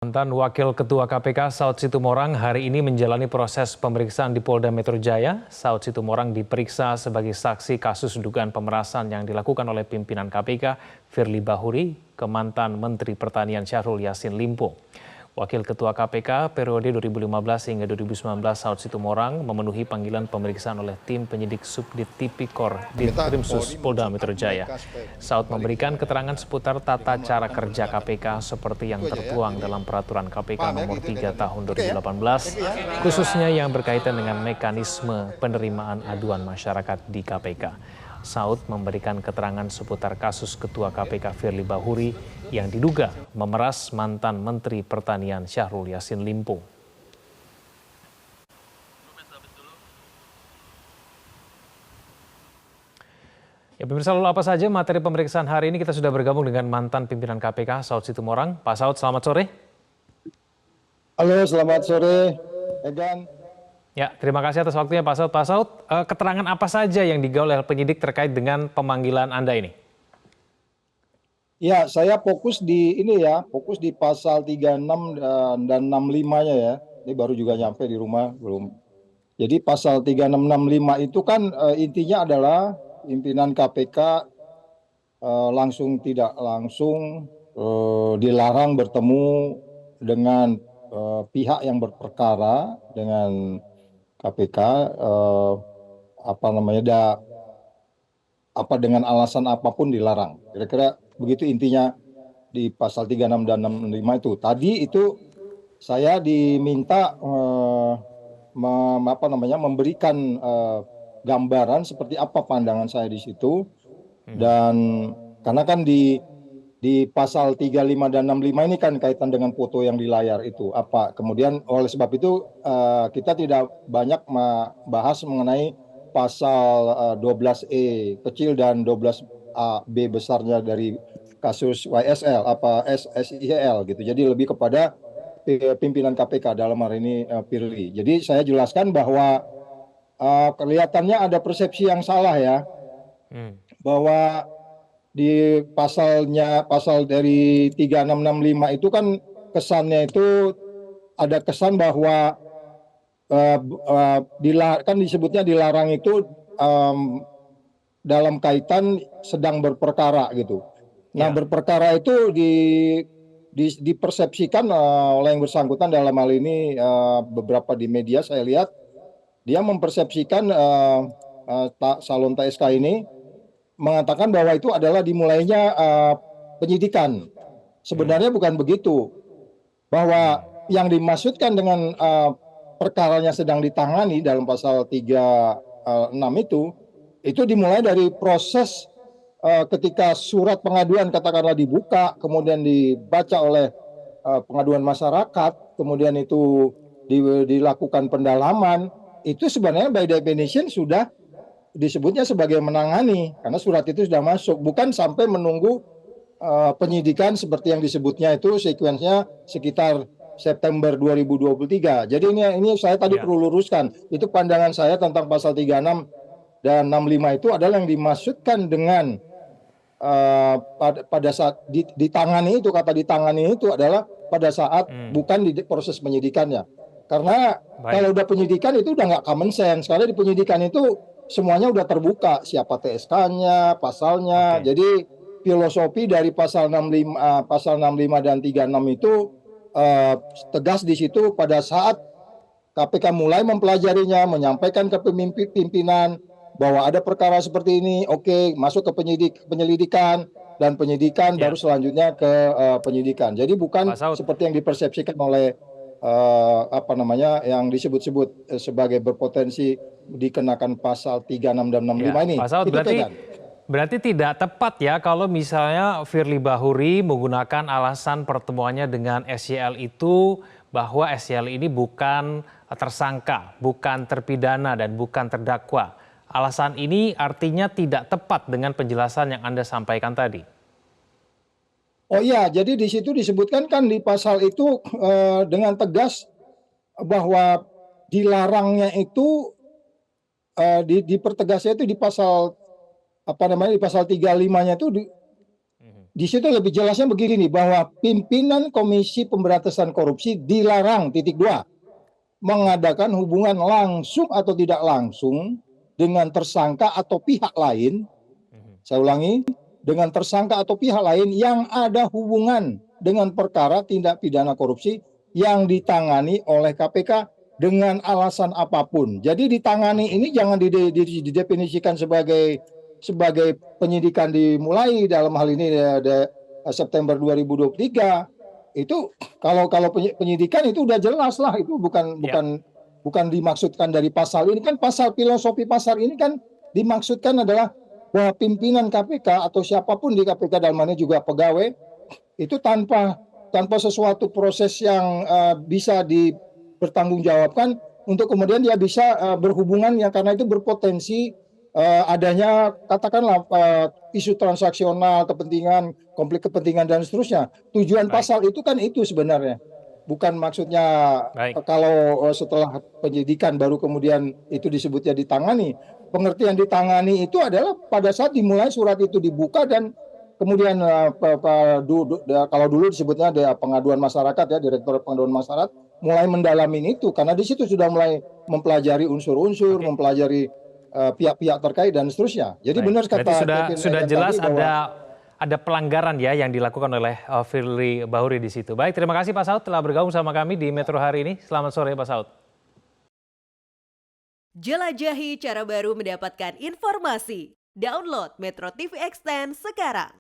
Mantan Wakil Ketua KPK Saud Situmorang hari ini menjalani proses pemeriksaan di Polda Metro Jaya. Saud Situmorang diperiksa sebagai saksi kasus dugaan pemerasan yang dilakukan oleh pimpinan KPK Firly Bahuri ke mantan Menteri Pertanian Syahrul Yassin Limpo. Wakil Ketua KPK periode 2015 hingga 2019 Saud Situmorang memenuhi panggilan pemeriksaan oleh tim penyidik Subdit Tipikor Ditkrimsus Polda Metro Jaya. Saud memberikan keterangan seputar tata cara kerja KPK seperti yang tertuang dalam Peraturan KPK Nomor 3 Tahun 2018, khususnya yang berkaitan dengan mekanisme penerimaan aduan masyarakat di KPK. Saud memberikan keterangan seputar kasus Ketua KPK Firly Bahuri yang diduga memeras mantan Menteri Pertanian Syahrul Yassin Limpo. Ya, pemirsa, lalu apa saja materi pemeriksaan hari ini? Kita sudah bergabung dengan mantan pimpinan KPK Saud Situmorang. Pak Saud, selamat sore. Halo, selamat sore, Egan. Ya, terima kasih atas waktunya Pak Saud. Pak Saud, keterangan apa saja yang digaul oleh penyidik terkait dengan pemanggilan Anda ini? Ya, saya fokus di fokus di pasal 36 dan 65-nya ya. Ini baru juga nyampe di rumah, belum. Jadi pasal 3665 itu kan intinya adalah pimpinan KPK langsung tidak langsung dilarang bertemu dengan pihak yang berperkara dengan KPK dengan alasan apapun dilarang. Kira-kira begitu intinya di pasal 36 dan 65 itu. Tadi itu saya diminta memberikan gambaran seperti apa pandangan saya di situ. Dan karena kan di pasal 35 dan 65 ini kan kaitan dengan foto yang di layar itu apa. Kemudian oleh sebab itu kita tidak banyak membahas mengenai pasal 12E kecil dan 12B besarnya dari kasus YSL SSIL gitu. Jadi lebih kepada pimpinan KPK dalam hari ini Firly. Jadi saya jelaskan bahwa kelihatannya ada persepsi yang salah ya. Bahwa di pasal dari 3665 itu kan kesannya itu ada kesan bahwa kan disebutnya dilarang itu dalam kaitan sedang berperkara gitu. Nah, berperkara itu dipersepsikan oleh yang bersangkutan dalam hal ini beberapa di media saya lihat dia mempersepsikan Salon TSK ini mengatakan bahwa itu adalah dimulainya penyidikan. Sebenarnya bukan begitu. Bahwa yang dimaksudkan dengan perkaranya sedang ditangani dalam pasal 36 itu dimulai dari proses ketika surat pengaduan katakanlah dibuka, kemudian dibaca oleh pengaduan masyarakat, kemudian itu dilakukan pendalaman, itu sebenarnya by definition sudah disebutnya sebagai menangani karena surat itu sudah masuk, bukan sampai menunggu penyidikan seperti yang disebutnya itu sekuensnya sekitar September 2023. Jadi ini saya tadi perlu luruskan. Itu pandangan saya tentang pasal 36 dan 65 itu adalah yang dimaksudkan dengan pada saat ditangani itu, kata ditangani itu adalah pada saat bukan di proses penyidikannya. Karena kalau udah penyidikan itu udah nggak common sense. Karena di penyidikan itu semuanya udah terbuka, siapa TSK-nya, pasalnya. Jadi filosofi dari pasal 65 dan 36 itu tegas di situ pada saat KPK mulai mempelajarinya, menyampaikan ke pimpinan bahwa ada perkara seperti ini, masuk ke penyelidikan dan penyidikan baru selanjutnya ke penyidikan. Jadi bukan seperti yang dipersepsikan oleh yang disebut-sebut sebagai berpotensi dikenakan pasal 36 dan 65 ini. Pak Saud, berarti tidak tepat ya kalau misalnya Firly Bahuri menggunakan alasan pertemuannya dengan SYL itu bahwa SYL ini bukan tersangka, bukan terpidana dan bukan terdakwa. Alasan ini artinya tidak tepat dengan penjelasan yang Anda sampaikan tadi. Oh iya, jadi di situ disebutkan kan di pasal itu dengan tegas bahwa dilarangnya itu dipertegasnya itu di pasal di pasal 35-nya itu di situ lebih jelasnya begini nih, bahwa pimpinan Komisi Pemberantasan Korupsi dilarang, titik 2, mengadakan hubungan langsung atau tidak langsung dengan tersangka atau pihak lain. Saya ulangi, dengan tersangka atau pihak lain yang ada hubungan dengan perkara tindak pidana korupsi yang ditangani oleh KPK dengan alasan apapun. Jadi ditangani ini jangan didefinisikan sebagai penyidikan dimulai dalam hal ini September 2023. Itu kalau penyidikan itu udah jelas lah, itu bukan dimaksudkan dari pasal ini. Kan pasal, filosofi pasal ini kan dimaksudkan adalah bahwa pimpinan KPK atau siapapun di KPK, dalam hal ini juga pegawai, itu tanpa sesuatu proses yang bisa dipertanggungjawabkan untuk kemudian dia bisa berhubungan, ya karena itu berpotensi adanya katakanlah isu transaksional, kepentingan, konflik kepentingan dan seterusnya. Tujuan pasal itu kan itu sebenarnya. Bukan maksudnya kalau setelah penyidikan baru kemudian itu disebutnya ditangani. Pengertian ditangani itu adalah pada saat dimulai surat itu dibuka dan kemudian kalau dulu disebutnya ada pengaduan masyarakat, ya, Direktorat Pengaduan Masyarakat mulai mendalami itu karena di situ sudah mulai mempelajari unsur-unsur, mempelajari pihak-pihak terkait dan seterusnya. Jadi benar kata sudah jelas ada pelanggaran ya yang dilakukan oleh Firly Bahuri di situ. Baik, terima kasih Pak Saud telah bergabung sama kami di Metro hari ini. Selamat sore Pak Saud. Jelajahi cara baru mendapatkan informasi. Download Metro TV Extend sekarang.